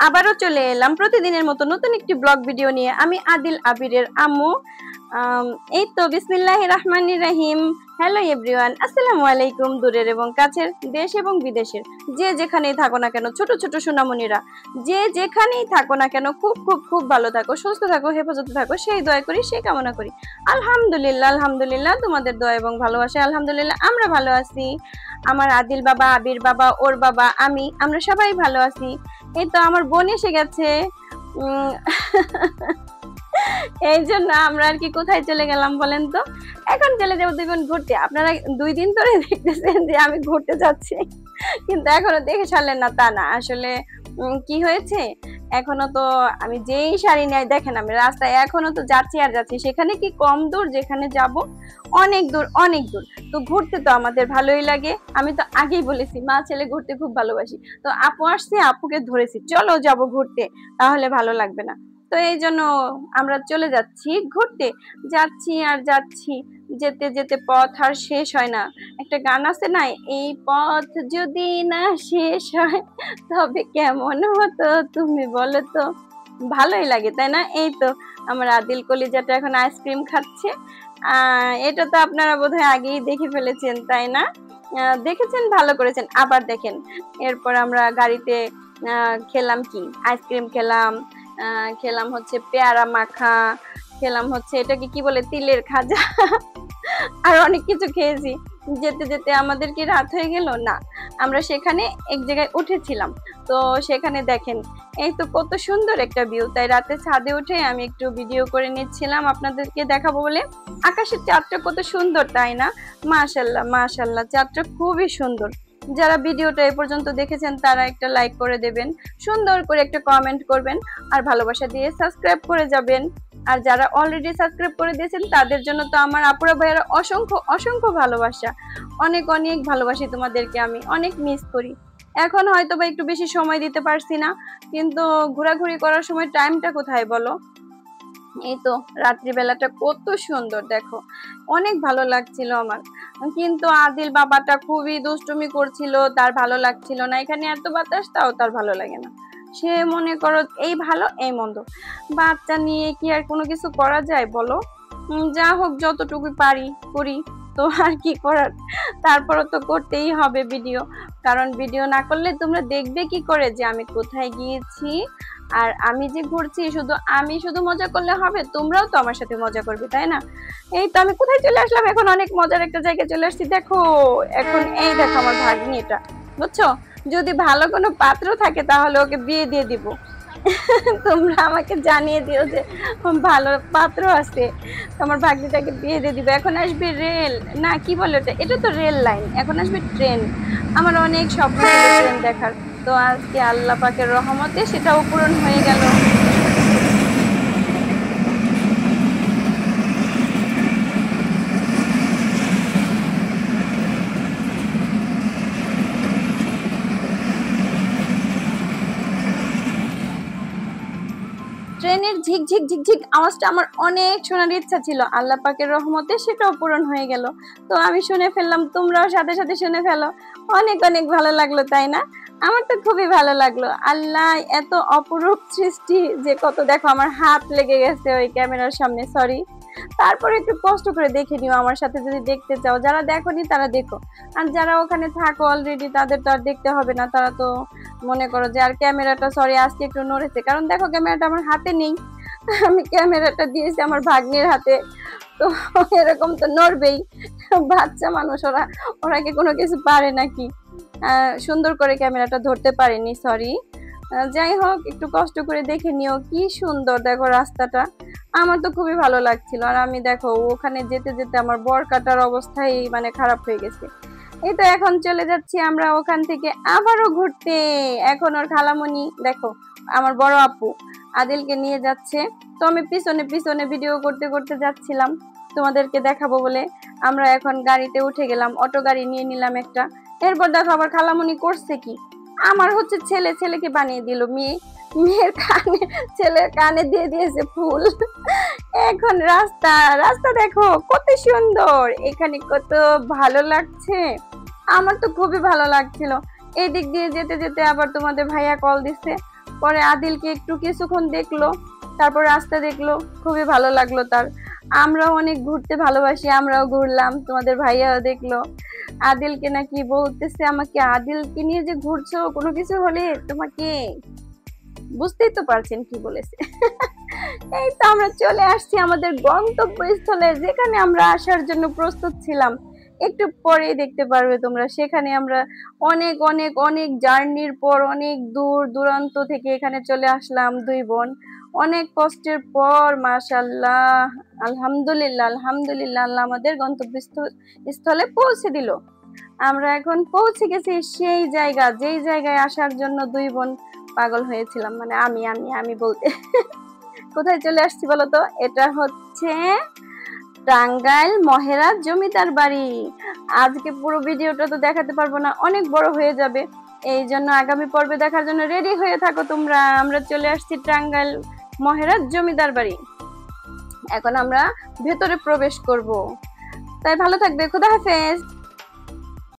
আবারও চলে এলাম প্রতিদিনের মতো নতুন একটি ব্লগ ভিডিও নিয়ে। আমি আদিল আবিরের আম্মু। এই তো বিসমিল্লাহির রহমানির রহিম। হ্যালো এভরিওয়ান, আসসালামু আলাইকুম। দূরের এবং কাছের, দেশ এবং বিদেশের যে যেখানেই থাকো না কেন, ছোট ছোট সোনামণিরা যে যেখানেই থাকো না কেন, খুব খুব খুব ভালো থাকো, সুস্থ থাকো, হেফাজতে থাকো, সেই দোয়া করি, সেই কামনা করি। আলহামদুলিল্লাহ, আলহামদুলিল্লাহ, তোমাদের দোয়া এবং ভালোবাসা আলহামদুলিল্লাহ আমরা ভালো আছি। আমার আদিল বাবা, আবির বাবা, ওর বাবা, আমরা সবাই ভালো আছি। এই তো আমার বোন এসে গেছে। এই জন্য আমরা আর কি কোথায় চলে গেলাম বলেন তো? এখন চলে যাবো দুইজন ঘুরতে। আপনারা 2 দিন ধরে দেখতেছেন যে আমি ঘুরতে যাচ্ছি, কিন্তু এখনো দেখে সারলেন না তা না। আসলে কি হয়েছে, এখনো তো আমি যেই শাড়ি নাই দেখেন, আমি রাস্তায় এখনো তো যাচ্ছি আর যাচ্ছি। সেখানে কি কম দূর? যেখানে যাব অনেক দূর, অনেক দূর। তো ঘুরতে তো আমাদের ভালোই লাগে। আমি তো আগেই বলেছি মা ছেলে ঘুরতে খুব ভালোবাসি। তো আপু আসছে, আপুকে ধরেছি চলো যাব ঘুরতে, তাহলে ভালো লাগবে না। তো এই জন্য আমরা চলে যাচ্ছি ঘুরতে। যাচ্ছি আর যাচ্ছি, যেতে যেতে পথ আর শেষ হয় না। একটা গান আছে না, এই পথ যদি না শেষ হয় তবে কেমন হতো তুমি বলো তো। ভালোই লাগে তাই না? এই তো আমার আদিল কলিজাটা এখন আইসক্রিম খাচ্ছে। এটা তো আপনারা বোধহয় আগেই দেখে ফেলেছেন তাই না? দেখেছেন, ভালো করেছেন। আবার দেখেন। এরপর আমরা গাড়িতে খেলাম কি, আইসক্রিম খেলাম, খেলাম হচ্ছে পেয়ারা মাখা, খেলাম হচ্ছে এটাকে কি বলে, তিলের খাজা, আর অনেক কিছু খেয়েছি। যেতে যেতে আমাদের কি রাত হয়ে গেল না, আমরা সেখানে এক জায়গায় উঠেছিলাম। তো সেখানে দেখেন, এই তো কত সুন্দর একটা ভিউ। তাই রাতে ছাদে উঠে আমি একটু ভিডিও করে নিচ্ছিলাম আপনাদেরকে দেখাবো বলে। আকাশের চাঁদটা কত সুন্দর তাই না? মাশাআল্লাহ মাশাআল্লাহ, চাঁদটা খুবই সুন্দর। যারা ভিডিওটা এ পর্যন্ত দেখেছেন তারা একটা লাইক করে দেবেন, সুন্দর করে একটা কমেন্ট করবেন, আর ভালোবাসা দিয়ে সাবস্ক্রাইব করে যাবেন। আর যারা অলরেডি সাবস্ক্রাইব করে দিয়েছেন তাদের জন্য তো আমার আপুরা ভাইয়েরা অসংখ্য অসংখ্য ভালোবাসা। অনেক অনেক ভালোবাসি তোমাদেরকে, আমি অনেক মিস করি। এখন হয়তো বা একটু বেশি সময় দিতে পারছি না, কিন্তু ঘোরাঘুরি করার সময় টাইমটা কোথায় বলো? এই তো রাত্রিবেলাটা কত সুন্দর দেখো, অনেক ভালো লাগছিল আমার। কিন্তু আদিল বাবাটা খুবই দুষ্টুমি করছিল, তার ভালো লাগছিল না। এখানে এত বাতাস, তাও তার ভালো লাগে না। সে মনে করো এই ভালো এই মন্দ, বাচ্চা নিয়ে কি আর কোনো কিছু করা যায় বলো? যা হোক, যতটুকু পারি করি, তো আর কি করার। তারপরও তো করতেই হবে ভিডিও, কারণ ভিডিও না করলে তোমরা দেখবে কি করে যে আমি কোথায় গিয়েছি। আর আমি যে ঘুরছি, আমি শুধু মজা করলে হবে? তোমরাও তো আমার সাথে মজা করবে তাই না? এই তো আমি কোথায় চলে আসলাম, এখন অনেক মজার একটা জায়গায় চলে আসছি। দেখো এখন এই দেখো আমার ভাগ্নি, এটা বুঝছো? যদি ভালো কোনো পাত্র থাকে তাহলে ওকে বিয়ে দিয়ে দিব। তোমরা আমাকে জানিয়ে দিও যে ভালো পাত্র আছে, তোমার ভাগ্নিটাকে বিয়ে দিয়ে দিবে। এখন আসবে রেল, না কি বলে ওটা, এটা তো রেল লাইন, এখন আসবে ট্রেন। আমার অনেক স্বপ্ন ছিল ট্রেন দেখার, তো আজকে আল্লাহ পাকের রহমতে সেটাও পূরণ হয়ে গেল। ট্রেনের ঝিকঝিক ঝিকঝিক আওয়াজটা আমার অনেক শোনার ইচ্ছা ছিল, আল্লাহ পাকের রহমতে সেটাও পূরণ হয়ে গেল। তো আমি শুনে ফেললাম, তোমরাও সাথে সাথে শুনে ফেলো। অনেক অনেক ভালো লাগলো তাই না? আমার তো খুবই ভালো লাগলো। আল্লাহ এত অপরূপ সৃষ্টি যে কত, দেখো আমার হাত লেগে গেছে ওই ক্যামেরার সামনে, সরি। তারপরে একটু কষ্ট করে দেখে নিও আমার সাথে, যদি দেখতে চাও। যারা দেখোনি তারা দেখো, আর যারা ওখানে থাকো অলরেডি তাদের তো আর দেখতে হবে না। তারা তো মনে করো যে, আর ক্যামেরাটা সরি আজকে একটু নড়েছে, কারণ দেখো ক্যামেরাটা আমার হাতে নেই, আমি ক্যামেরাটা দিয়েছি আমার ভাগ্নির হাতে। তো এরকম তো নড়বেই, বাচ্চা মানুষ, ওরা কি কোনো কিছু পারে নাকি? সুন্দর করে ক্যামেরাটা ধরতে পারেনি, সরি। যাই হোক, একটু কষ্ট করে দেখে নিও। কি সুন্দর দেখো রাস্তাটা, আমার তো খুবই ভালো লাগছিল। আর আমি দেখো ওখানে যেতে যেতে আমার বরকাটার অবস্থাই মানে খারাপ হয়ে গেছে। এই তো এখন চলে যাচ্ছি আমরা ওখান থেকে আবারও ঘুরতে। এখন ওর খালামণি দেখো, আমার বড় আপু আদিলকে নিয়ে যাচ্ছে। তো আমি পিছনে পিছনে ভিডিও করতে করতে যাচ্ছিলাম তোমাদেরকে দেখাবো বলে। আমরা এখন গাড়িতে উঠে গেলাম, অটো গাড়ি নিয়ে নিলাম একটা। এরপর দেখো আবার খালামণি করছে কি, আমার হচ্ছে ছেলেকে বানিয়ে দিল মেয়ে, মেয়ের কানে, ছেলের কানে দিয়ে দিয়েছে ফুল। এখন রাস্তা রাস্তা দেখো কত সুন্দর, এখানে কত ভালো লাগছে। আমার তো খুবই ভালো লাগছিল। এদিক দিয়ে যেতে যেতে আবার তোমাদের ভাইয়া কল দিছে, পরে আদিলকে একটু কিছুক্ষণ দেখলো, তারপর রাস্তা দেখলো, খুবই ভালো লাগলো তার। আমরাও অনেক ঘুরতে ভালোবাসি, আমরাও ঘুরলাম, তোমাদের ভাইয়াও দেখলো। আদিলকে নাকি বলতেছে আমাকে, আদিলকে নিয়ে যে ঘুরছো কোনো কিছু হলে তোমাকে, বুঝতেই তো পারছেন কি বলেছে। এই তো আমরা চলে আসছি আমাদের গন্তব্যস্থলে, যেখানে আমরা আসার জন্য প্রস্তুত ছিলাম। একটু পরেই দেখতে পারবে তোমরা, সেখানে আমরা অনেক অনেক অনেক জার্নির পর অনেক দূর দূরান্ত থেকে এখানে চলে আসলাম দুই বোন। অনেক কষ্টের পর মাশাআল্লাহ, আলহামদুলিল্লাহ আলহামদুলিল্লাহ, আল্লাহ আমাদের গন্তব্যস্থলে পৌঁছে দিল। আমরা এখন পৌঁছে গেছি সেই জায়গা, যেই জায়গায় আসার জন্য দুই বোন পাগল হয়েছিলাম, মানে আমি বলতে। কোথায় চলে আসছি বলতো? এটা হচ্ছে টাঙ্গাইল মহেরার জমিদার বাড়ি। আজকে পুরো ভিডিওটা তো দেখাতে পারবো না, অনেক বড় হয়ে যাবে, এই জন্য আগামী পর্বে দেখার জন্য রেডি হয়ে থাকো তোমরা। আমরা চলে আসছি টাঙ্গাইল মহেরার জমিদার বাড়ি। এখন আমরা ভেতরে প্রবেশ করব, তাই ভালো থাকবে। খোদা হাফেজ।